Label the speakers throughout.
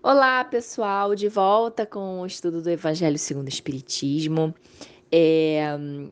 Speaker 1: Olá, pessoal, de volta com o estudo do Evangelho segundo o Espiritismo.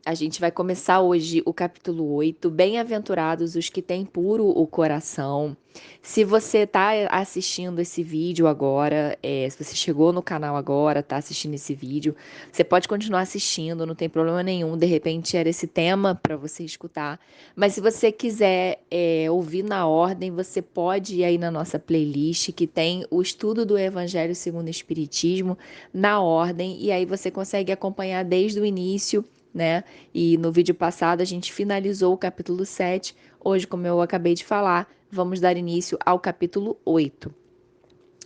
Speaker 1: A gente vai começar hoje o capítulo 8. Bem-aventurados os que têm puro o coração. Se você está assistindo esse vídeo agora, se você chegou no canal agora, está assistindo esse vídeo, você pode continuar assistindo, não tem problema nenhum. De repente era esse tema para você escutar. Mas se você quiser ouvir na ordem, você pode ir aí na nossa playlist que tem o estudo do Evangelho segundo o Espiritismo na ordem, e aí você consegue acompanhar desde o início, né? E no vídeo passado a gente finalizou o capítulo 7. Hoje, como eu acabei de falar, vamos dar início ao capítulo 8.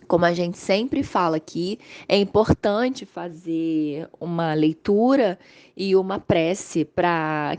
Speaker 1: Como a gente sempre fala aqui, é importante fazer uma leitura e uma prece para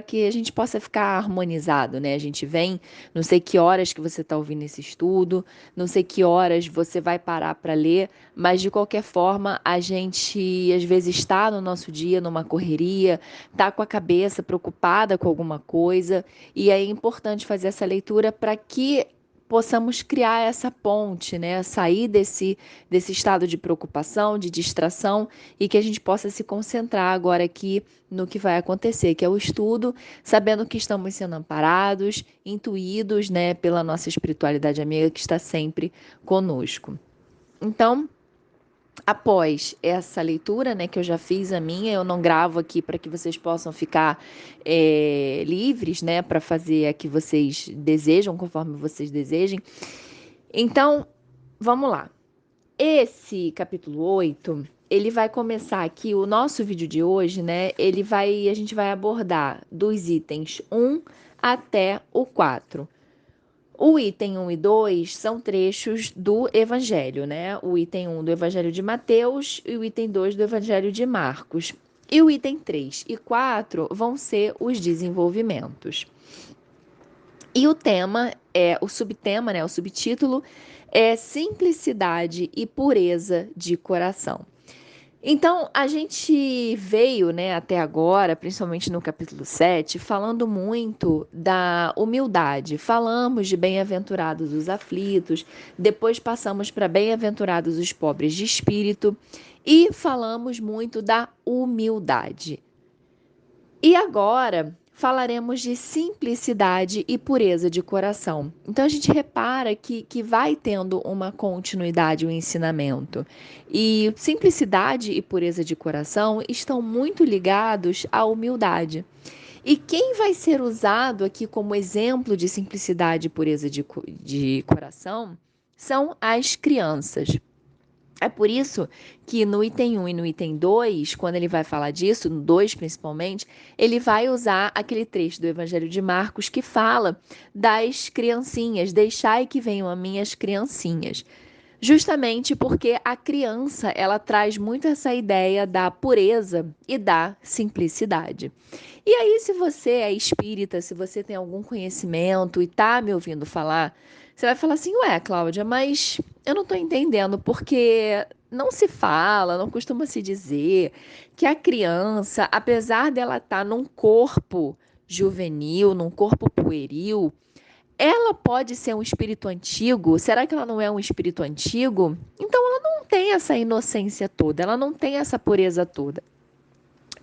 Speaker 1: que a gente possa ficar harmonizado, né? A gente vem, não sei que horas que você está ouvindo esse estudo, não sei que horas você vai parar para ler, mas de qualquer forma, a gente às vezes está no nosso dia numa correria, está com a cabeça preocupada com alguma coisa, e é importante fazer essa leitura para que possamos criar essa ponte, né? Sair desse estado de preocupação, de distração e que a gente possa se concentrar agora aqui no que vai acontecer, que é o estudo, sabendo que estamos sendo amparados, intuídos, né, pela nossa espiritualidade amiga que está sempre conosco. Então, após essa leitura, né, que eu já fiz a minha, eu não gravo aqui para que vocês possam ficar livres, né, para fazer a que vocês desejam, conforme vocês desejem. Então, vamos lá. Esse capítulo 8, ele vai começar aqui, o nosso vídeo de hoje, né, a gente vai abordar dos itens 1 até o 4. O item 1 e 2 são trechos do Evangelho, né? O item 1 do Evangelho de Mateus e o item 2 do Evangelho de Marcos. E o item 3 e 4 vão ser os desenvolvimentos. E o tema o subtema, né? O subtítulo é Simplicidade e Pureza de Coração. Então, a gente veio, né, até agora, principalmente no capítulo 7, falando muito da humildade. Falamos de bem-aventurados os aflitos, depois passamos para bem-aventurados os pobres de espírito e falamos muito da humildade. E agora falaremos de simplicidade e pureza de coração. Então a gente repara que vai tendo uma continuidade o ensinamento. E simplicidade e pureza de coração estão muito ligados à humildade. E quem vai ser usado aqui como exemplo de simplicidade e pureza de coração são as crianças. É por isso que no item 1 e no item 2, quando ele vai falar disso, no 2 principalmente, ele vai usar aquele trecho do Evangelho de Marcos que fala das criancinhas, deixai que venham a mim as criancinhas. Justamente porque a criança, ela traz muito essa ideia da pureza e da simplicidade. E aí, se você é espírita, se você tem algum conhecimento e tá me ouvindo falar, você vai falar assim, ué, Cláudia, mas eu não tô entendendo, porque não se fala, não costuma se dizer que a criança, apesar dela estar num corpo juvenil, num corpo pueril, ela pode ser um espírito antigo? Será que ela não é um espírito antigo? Então ela não tem essa inocência toda, ela não tem essa pureza toda.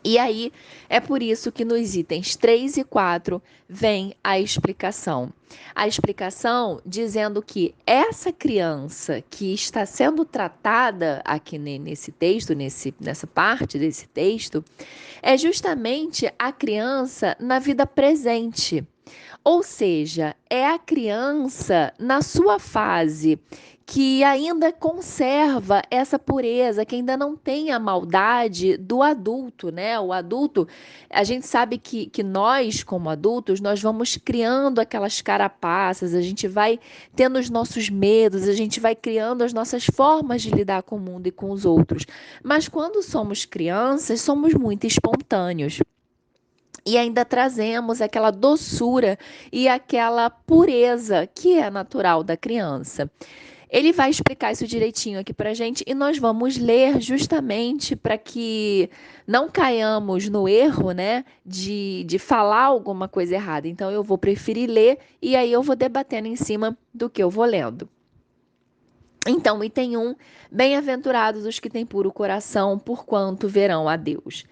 Speaker 1: E aí é por isso que nos itens 3 e 4 vem a explicação. A explicação dizendo que essa criança que está sendo tratada aqui nesse texto, nessa parte desse texto, é justamente a criança na vida presente. Ou seja, é a criança na sua fase que ainda conserva essa pureza, que ainda não tem a maldade do adulto, né? O adulto, a gente sabe que nós, como adultos, nós vamos criando aquelas carapaças, a gente vai tendo os nossos medos, a gente vai criando as nossas formas de lidar com o mundo e com os outros. Mas quando somos crianças, somos muito espontâneos. E ainda trazemos aquela doçura e aquela pureza que é natural da criança. Ele vai explicar isso direitinho aqui para gente e nós vamos ler justamente para que não caiamos no erro, né, de falar alguma coisa errada. Então eu vou preferir ler e aí eu vou debatendo em cima do que eu vou lendo. Então, item 1, bem-aventurados os que têm puro coração, porquanto verão a Deus.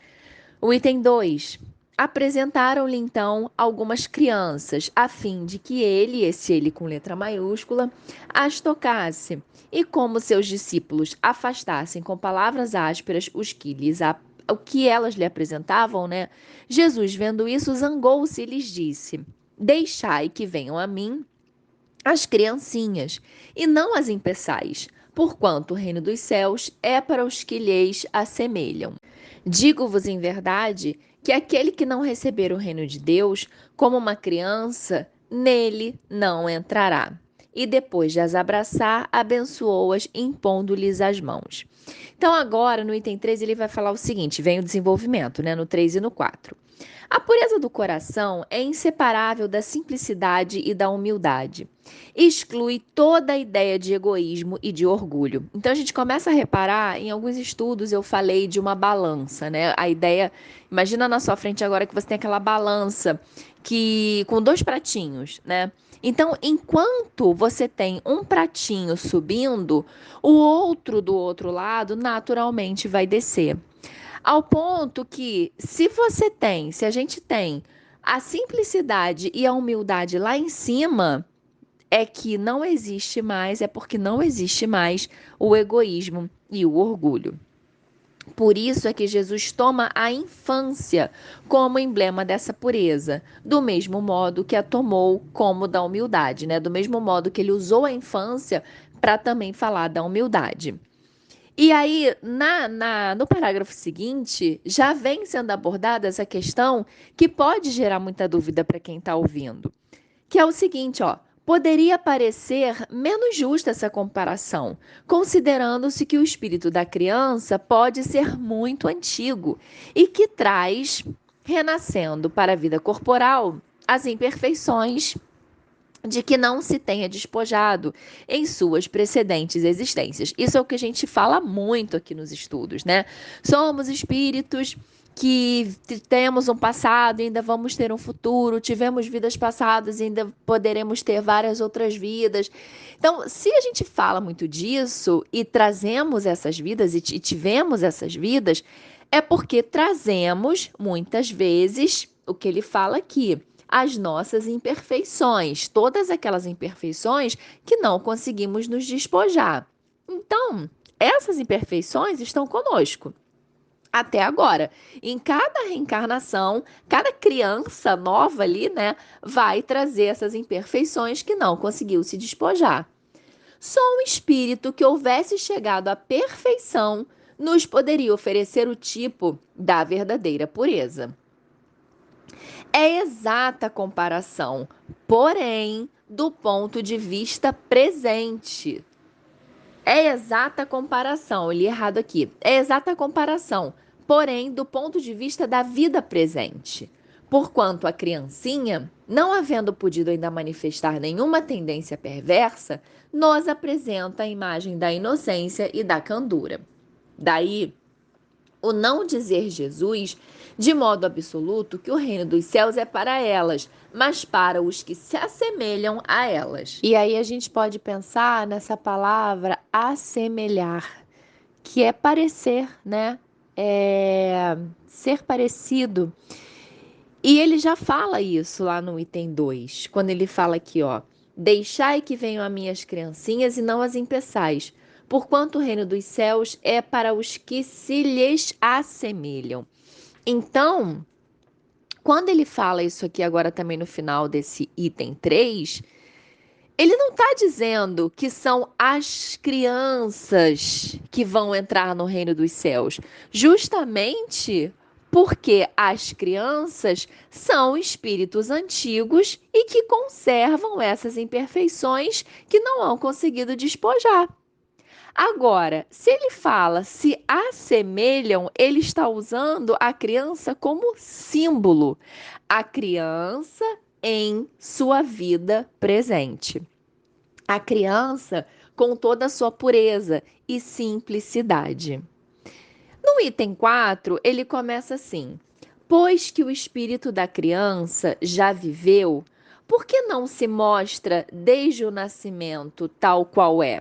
Speaker 1: O item 2, apresentaram-lhe então algumas crianças, a fim de que ele, esse ele com letra maiúscula, as tocasse. E como seus discípulos afastassem com palavras ásperas o que elas lhe apresentavam, né? Jesus, vendo isso, zangou-se e lhes disse: Deixai que venham a mim as criancinhas, e não as impeçais, porquanto o reino dos céus é para os que lhes assemelham. Digo-vos em verdade que aquele que não receber o reino de Deus como uma criança, nele não entrará. E depois de as abraçar, abençoou-as, impondo-lhes as mãos. Então, agora, no item 3, ele vai falar o seguinte: vem o desenvolvimento, né? No 3 e no 4. A pureza do coração é inseparável da simplicidade e da humildade. Exclui toda a ideia de egoísmo e de orgulho. Então a gente começa a reparar, em alguns estudos eu falei de uma balança, né? A ideia, imagina na sua frente agora que você tem aquela balança que com dois pratinhos, né? Então, enquanto você tem um pratinho subindo, o outro do outro lado naturalmente vai descer. Ao ponto que, se a gente tem a simplicidade e a humildade lá em cima, é que não existe mais, é porque não existe mais o egoísmo e o orgulho. Por isso é que Jesus toma a infância como emblema dessa pureza, do mesmo modo que a tomou como da humildade, né? Do mesmo modo que ele usou a infância para também falar da humildade. E aí, no parágrafo seguinte, já vem sendo abordada essa questão que pode gerar muita dúvida para quem está ouvindo, que é o seguinte, ó. Poderia parecer menos justa essa comparação, considerando-se que o espírito da criança pode ser muito antigo e que traz, renascendo para a vida corporal, as imperfeições de que não se tenha despojado em suas precedentes existências. Isso é o que a gente fala muito aqui nos estudos, né? Somos espíritos que temos um passado e ainda vamos ter um futuro, tivemos vidas passadas e ainda poderemos ter várias outras vidas. Então, se a gente fala muito disso e trazemos essas vidas e tivemos essas vidas, é porque trazemos muitas vezes o que ele fala aqui, as nossas imperfeições, todas aquelas imperfeições que não conseguimos nos despojar. Então, essas imperfeições estão conosco até agora. Em cada reencarnação, cada criança nova ali, né, vai trazer essas imperfeições que não conseguiu se despojar. Só um espírito que houvesse chegado à perfeição nos poderia oferecer o tipo da verdadeira pureza. É exata a comparação, porém, do ponto de vista presente. É exata a comparação, eu li errado aqui. É exata a comparação, porém, do ponto de vista da vida presente. Porquanto a criancinha, não havendo podido ainda manifestar nenhuma tendência perversa, nos apresenta a imagem da inocência e da candura. Daí, o não dizer Jesus, de modo absoluto, que o reino dos céus é para elas, mas para os que se assemelham a elas. E aí a gente pode pensar nessa palavra assemelhar, que é parecer, né? É ser parecido. E ele já fala isso lá no item 2, quando ele fala aqui, ó: Deixai que venham a minhas criancinhas e não as impeçais, porquanto o reino dos céus é para os que se lhes assemelham. Então, quando ele fala isso aqui agora também no final desse item 3, ele não está dizendo que são as crianças que vão entrar no reino dos céus, justamente porque as crianças são espíritos antigos e que conservam essas imperfeições que não hão conseguido despojar. Agora, se ele fala se assemelham, ele está usando a criança como símbolo, a criança em sua vida presente. A criança com toda a sua pureza e simplicidade. No item 4, ele começa assim: Pois que o espírito da criança já viveu, por que não se mostra desde o nascimento tal qual é?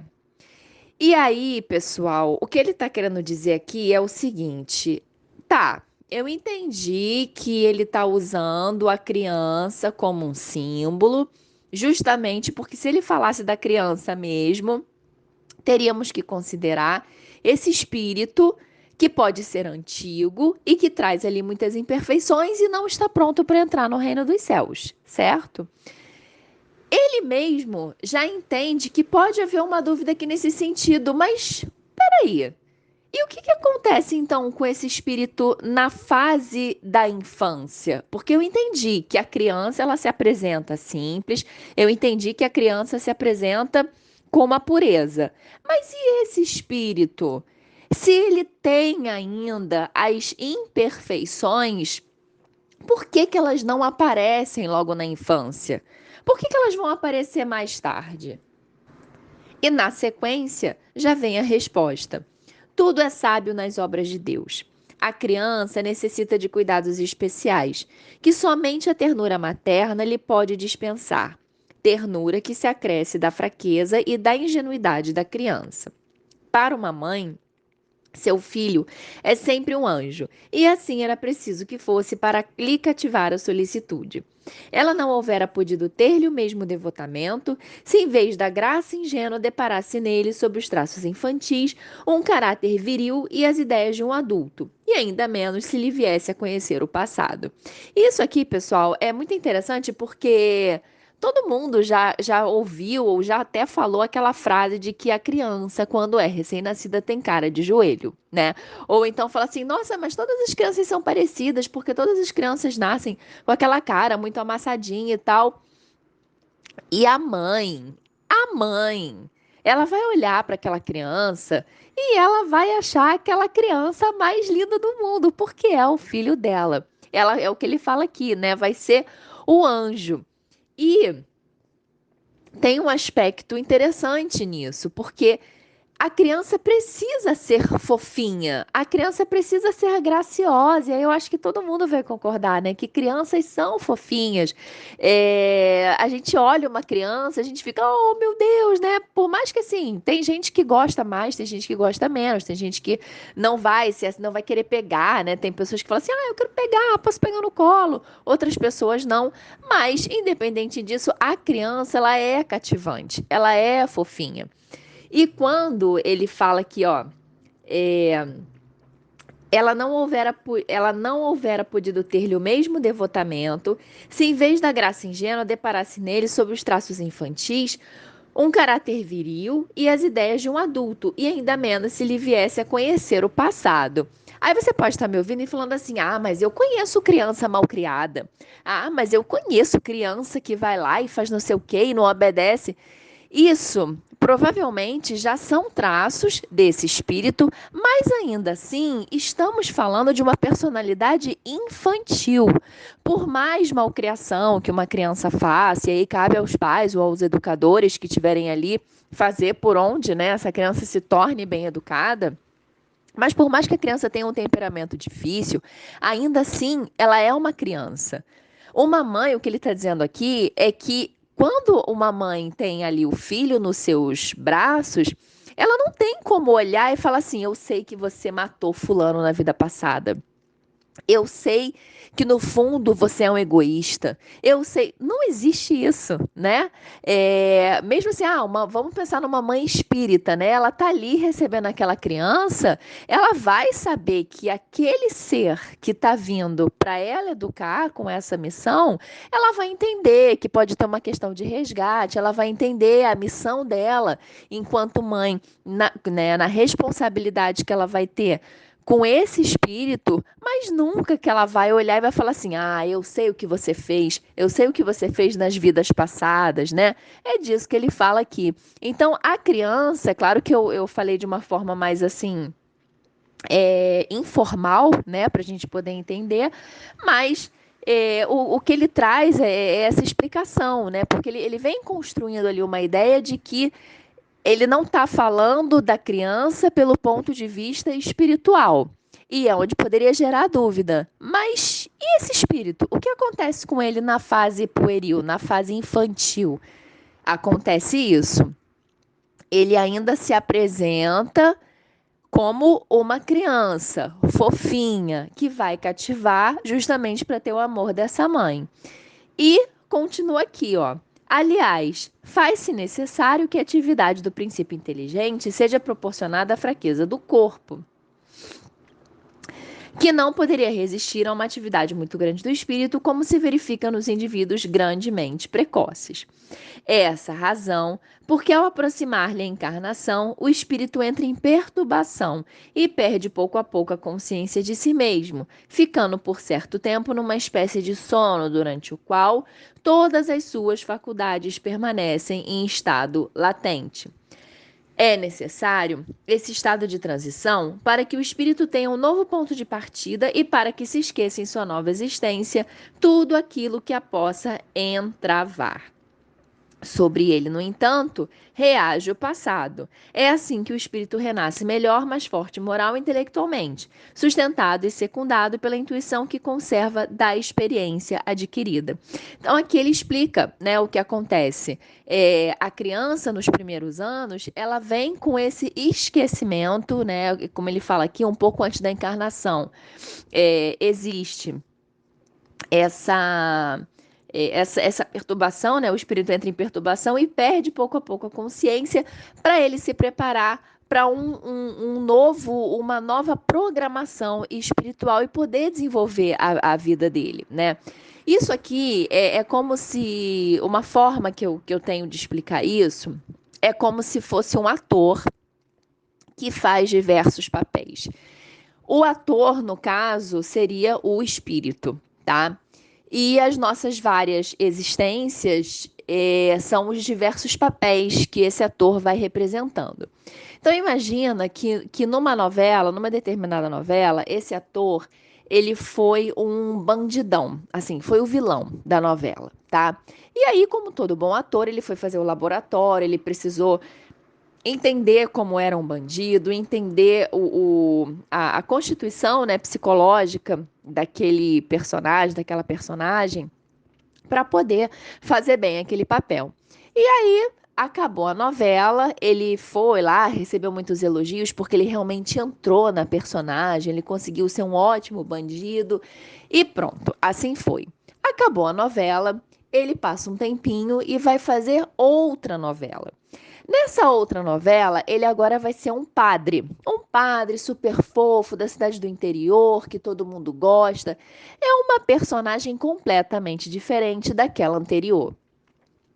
Speaker 1: E aí, pessoal, o que ele está querendo dizer aqui é o seguinte: tá, eu entendi que ele está usando a criança como um símbolo, justamente porque se ele falasse da criança mesmo, teríamos que considerar esse espírito que pode ser antigo e que traz ali muitas imperfeições e não está pronto para entrar no reino dos céus, certo? Ele mesmo já entende que pode haver uma dúvida aqui nesse sentido, mas peraí. E o que acontece então com esse espírito na fase da infância? Porque eu entendi que a criança ela se apresenta simples, eu entendi que a criança se apresenta com uma pureza. Mas e esse espírito? Se ele tem ainda as imperfeições, por que que elas não aparecem logo na infância? Por que que elas vão aparecer mais tarde? E na sequência já vem a resposta. Tudo é sábio nas obras de Deus. A criança necessita de cuidados especiais, que somente a ternura materna lhe pode dispensar. Ternura que se acresce da fraqueza e da ingenuidade da criança. Para uma mãe, seu filho é sempre um anjo, e assim era preciso que fosse para lhe cativar a solicitude. Ela não houvera podido ter-lhe o mesmo devotamento, se em vez da graça ingênua deparasse nele, sob os traços infantis, um caráter viril e as ideias de um adulto, e ainda menos se lhe viesse a conhecer o passado. Isso aqui, pessoal, é muito interessante porque todo mundo já ouviu ou já até falou aquela frase de que a criança, quando é recém-nascida, tem cara de joelho, né? Ou então fala assim: nossa, mas todas as crianças são parecidas, porque todas as crianças nascem com aquela cara muito amassadinha e tal. E a mãe, ela vai olhar para aquela criança e ela vai achar aquela criança mais linda do mundo, porque é o filho dela. Ela é o que ele fala aqui, né? Vai ser o anjo. E tem um aspecto interessante nisso, porque a criança precisa ser fofinha, a criança precisa ser graciosa. E aí eu acho que todo mundo vai concordar, né? Que crianças são fofinhas. A gente olha uma criança, a gente fica, oh meu Deus, né? Por mais que assim, tem gente que gosta mais, tem gente que gosta menos, tem gente que não vai querer pegar, né? Tem pessoas que falam assim, ah, eu quero pegar, posso pegar no colo. Outras pessoas não. Mas, independente disso, a criança, ela é cativante, ela é fofinha. E quando ele fala aqui, ó, é, ela não houvera podido ter-lhe o mesmo devotamento, se em vez da graça ingênua deparasse nele, sob os traços infantis, um caráter viril e as ideias de um adulto, e ainda menos se lhe viesse a conhecer o passado. Aí você pode estar me ouvindo e falando assim: ah, mas eu conheço criança malcriada. Ah, mas eu conheço criança que vai lá e faz não sei o quê e não obedece. Isso provavelmente já são traços desse espírito, mas ainda assim estamos falando de uma personalidade infantil. Por mais malcriação que uma criança faça, e aí cabe aos pais ou aos educadores que estiverem ali fazer por onde, né, essa criança se torne bem educada. Mas por mais que a criança tenha um temperamento difícil, ainda assim ela é uma criança. Uma mãe, o que ele está dizendo aqui é que quando uma mãe tem ali o filho nos seus braços, ela não tem como olhar e falar assim: eu sei que você matou fulano na vida passada. Eu sei que no fundo você é um egoísta. Eu sei, não existe isso, né? Mesmo assim, vamos pensar numa mãe espírita, né? Ela tá ali recebendo aquela criança, ela vai saber que aquele ser que tá vindo para ela educar com essa missão, ela vai entender que pode ter uma questão de resgate, ela vai entender a missão dela enquanto mãe, né, na responsabilidade que ela vai ter com esse espírito, mas nunca que ela vai olhar e vai falar assim: ah, eu sei o que você fez, eu sei o que você fez nas vidas passadas, né? É disso que ele fala aqui. Então, a criança, é claro que eu falei de uma forma mais assim, informal, né, para a gente poder entender, mas. O que ele traz é essa explicação, né? Porque ele vem construindo ali uma ideia de que ele não está falando da criança pelo ponto de vista espiritual. E é onde poderia gerar dúvida. Mas e esse espírito? O que acontece com ele na fase pueril, na fase infantil? Acontece isso? ele ainda se apresenta como uma criança fofinha que vai cativar justamente para ter o amor dessa mãe. E continua aqui, ó. Aliás, faz-se necessário que a atividade do princípio inteligente seja proporcionada à fraqueza do corpo, que não poderia resistir a uma atividade muito grande do espírito, como se verifica nos indivíduos grandemente precoces. É essa a razão porque, ao aproximar-lhe a encarnação, o espírito entra em perturbação e perde pouco a pouco a consciência de si mesmo, ficando por certo tempo numa espécie de sono durante o qual todas as suas faculdades permanecem em estado latente. É necessário esse estado de transição para que o espírito tenha um novo ponto de partida e para que se esqueça em sua nova existência tudo aquilo que a possa entravar. Sobre ele, no entanto, reage o passado. É assim que o espírito renasce melhor, mais forte moral e intelectualmente, sustentado e secundado pela intuição que conserva da experiência adquirida. Então, aqui ele explica, né, o que acontece. A criança, nos primeiros anos, ela vem com esse esquecimento, né, como ele fala aqui, um pouco antes da encarnação. Existe essa perturbação, né? O espírito entra em perturbação e perde pouco a pouco a consciência para ele se preparar para uma nova programação espiritual e poder desenvolver a vida dele, né? Isso aqui é como se uma forma que eu tenho de explicar isso é como se fosse um ator que faz diversos papéis. O ator, no caso, seria o espírito, tá? E as nossas várias existências são os diversos papéis que esse ator vai representando. Então imagina que numa novela, numa determinada novela, esse ator, ele foi um bandidão, assim, foi o vilão da novela, tá? E aí, como todo bom ator, ele foi fazer o laboratório, ele precisou entender como era um bandido, entender a constituição, né, psicológica daquele personagem, daquela personagem, para poder fazer bem aquele papel. E aí acabou a novela, ele foi lá, recebeu muitos elogios porque ele realmente entrou na personagem, ele conseguiu ser um ótimo bandido e pronto, assim foi. Acabou a novela, ele passa um tempinho e vai fazer outra novela. Nessa outra novela, ele agora vai ser um padre super fofo da cidade do interior, que todo mundo gosta. É uma personagem completamente diferente daquela anterior.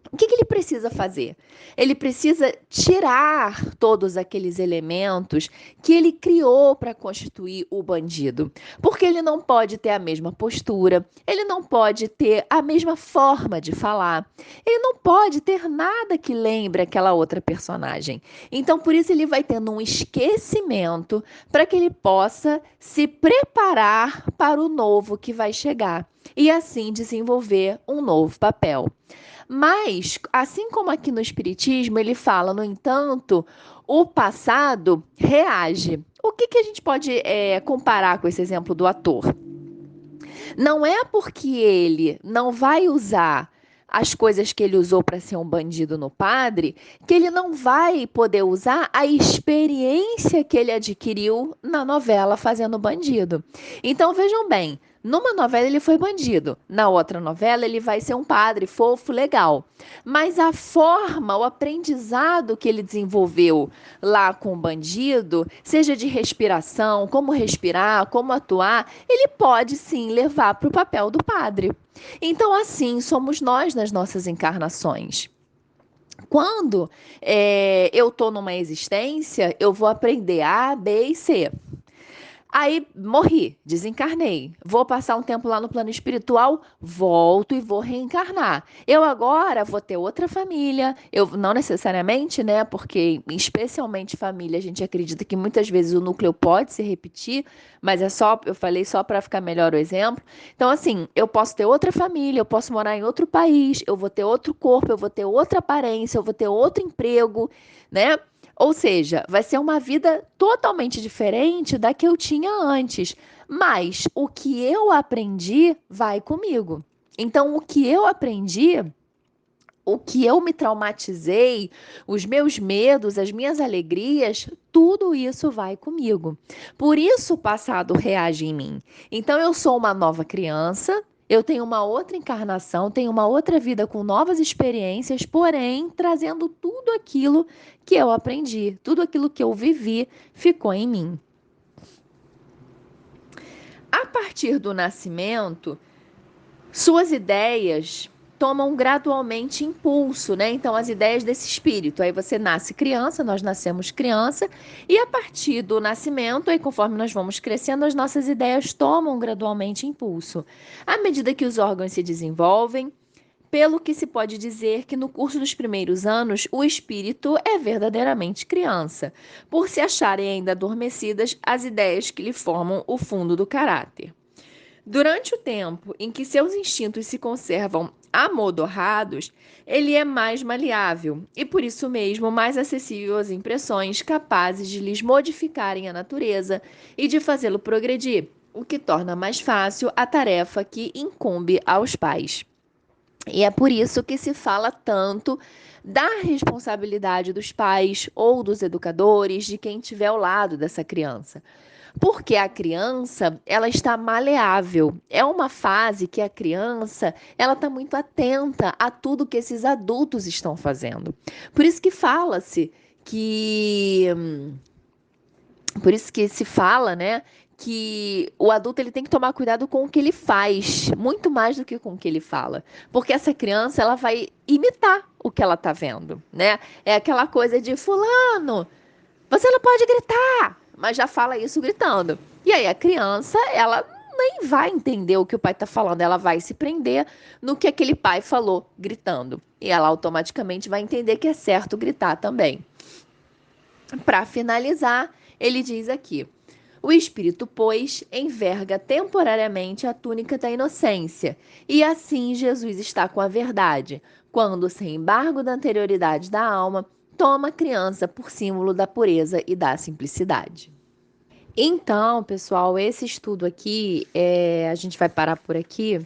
Speaker 1: O que ele precisa fazer? Ele precisa tirar todos aqueles elementos que ele criou para constituir o bandido. Porque ele não pode ter a mesma postura, ele não pode ter a mesma forma de falar, ele não pode ter nada que lembre aquela outra personagem. Então, por isso, ele vai tendo um esquecimento para que ele possa se preparar para o novo que vai chegar e assim desenvolver um novo papel. Mas, assim como aqui no Espiritismo, ele fala, no entanto, o passado reage. O que a gente pode comparar com esse exemplo do ator? Não é porque ele não vai usar as coisas que ele usou para ser um bandido no padre, que ele não vai poder usar a experiência que ele adquiriu na novela fazendo bandido. Então vejam bem, numa novela ele foi bandido, na outra novela ele vai ser um padre fofo, legal. Mas a forma, o aprendizado que ele desenvolveu lá com o bandido, seja de respiração, como respirar, como atuar, ele pode sim levar para o papel do padre. Então, assim somos nós nas nossas encarnações. Quando eu estou numa existência, eu vou aprender A, B e C. Aí morri, desencarnei. Vou passar um tempo lá no plano espiritual, volto e vou reencarnar. Eu agora vou ter outra família, eu não necessariamente, né? Porque especialmente família, a gente acredita que muitas vezes o núcleo pode se repetir, mas eu falei só para ficar melhor o exemplo. Então assim, eu posso ter outra família, eu posso morar em outro país, eu vou ter outro corpo, eu vou ter outra aparência, eu vou ter outro emprego, né? Ou seja, vai ser uma vida totalmente diferente da que eu tinha antes. Mas o que eu aprendi vai comigo. Então, o que eu aprendi, o que eu me traumatizei, os meus medos, as minhas alegrias, tudo isso vai comigo. Por isso o passado reage em mim. Então eu sou uma nova criança, eu tenho uma outra encarnação, tenho uma outra vida com novas experiências, porém trazendo tudo aquilo que eu aprendi, tudo aquilo que eu vivi ficou em mim. A partir do nascimento, suas ideias tomam gradualmente impulso, né? Então, as ideias desse espírito. Aí você nasce criança, nós nascemos criança, e a partir do nascimento, aí conforme nós vamos crescendo, as nossas ideias tomam gradualmente impulso. À medida que os órgãos se desenvolvem, pelo que se pode dizer que no curso dos primeiros anos, o espírito é verdadeiramente criança, por se acharem ainda adormecidas as ideias que lhe formam o fundo do caráter. Durante o tempo em que seus instintos se conservam amodorrados, ele é mais maleável e, por isso mesmo, mais acessível às impressões capazes de lhes modificarem a natureza e de fazê-lo progredir, o que torna mais fácil a tarefa que incumbe aos pais. E é por isso que se fala tanto da responsabilidade dos pais ou dos educadores, de quem estiver ao lado dessa criança. Porque a criança, ela está maleável. É uma fase que a criança, ela está muito atenta a tudo que esses adultos estão fazendo. Por isso que fala-se que por isso que se fala, né, que o adulto ele tem que tomar cuidado com o que ele faz, muito mais do que com o que ele fala, porque essa criança ela vai imitar o que ela está vendo, né? É aquela coisa de fulano, você não pode gritar, mas já fala isso gritando. E aí a criança, ela nem vai entender o que o pai está falando, ela vai se prender no que aquele pai falou gritando. E ela automaticamente vai entender que é certo gritar também. Para finalizar, ele diz aqui: o espírito, pois, enverga temporariamente a túnica da inocência, e assim Jesus está com a verdade, quando, sem embargo da anterioridade da alma, toma a criança por símbolo da pureza e da simplicidade. Então, pessoal, esse estudo aqui, a gente vai parar por aqui.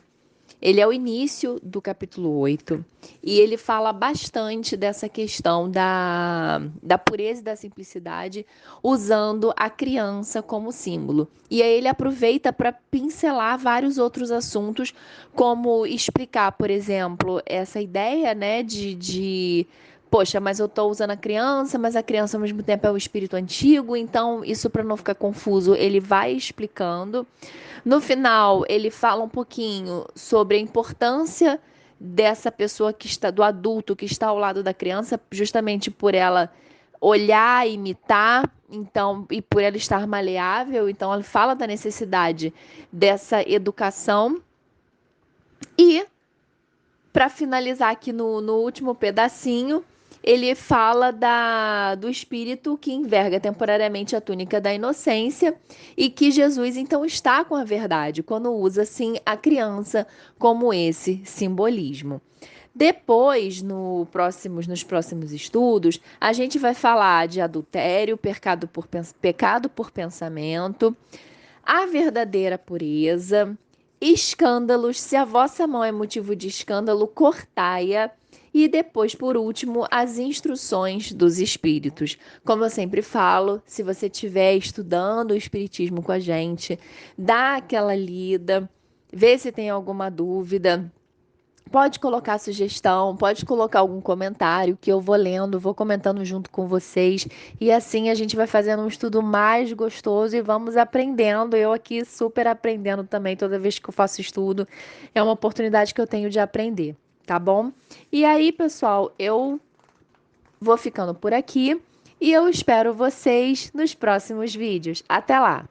Speaker 1: Ele é o início do capítulo 8 e ele fala bastante dessa questão da pureza e da simplicidade, usando a criança como símbolo. E aí ele aproveita para pincelar vários outros assuntos, como explicar, por exemplo, essa ideia, né, poxa, mas eu estou usando a criança, mas a criança ao mesmo tempo é o espírito antigo, então isso para não ficar confuso, ele vai explicando. No final, ele fala um pouquinho sobre a importância dessa pessoa que está, do adulto que está ao lado da criança, justamente por ela olhar, imitar, então, e por ela estar maleável, então ele fala da necessidade dessa educação. E para finalizar aqui no último pedacinho, ele fala do espírito que enverga temporariamente a túnica da inocência e que Jesus então está com a verdade quando usa assim a criança como esse simbolismo. Depois, nos próximos estudos, a gente vai falar de adultério, pecado por pensamento, a verdadeira pureza, escândalos, se a vossa mão é motivo de escândalo, cortai-a. E depois, por último, as instruções dos espíritos. Como eu sempre falo, se você estiver estudando o espiritismo com a gente, dá aquela lida, vê se tem alguma dúvida. Pode colocar sugestão, pode colocar algum comentário que eu vou lendo, vou comentando junto com vocês. E assim a gente vai fazendo um estudo mais gostoso e vamos aprendendo. Eu aqui super aprendendo também toda vez que eu faço estudo. É uma oportunidade que eu tenho de aprender, tá bom? E aí, pessoal, eu vou ficando por aqui e eu espero vocês nos próximos vídeos. Até lá!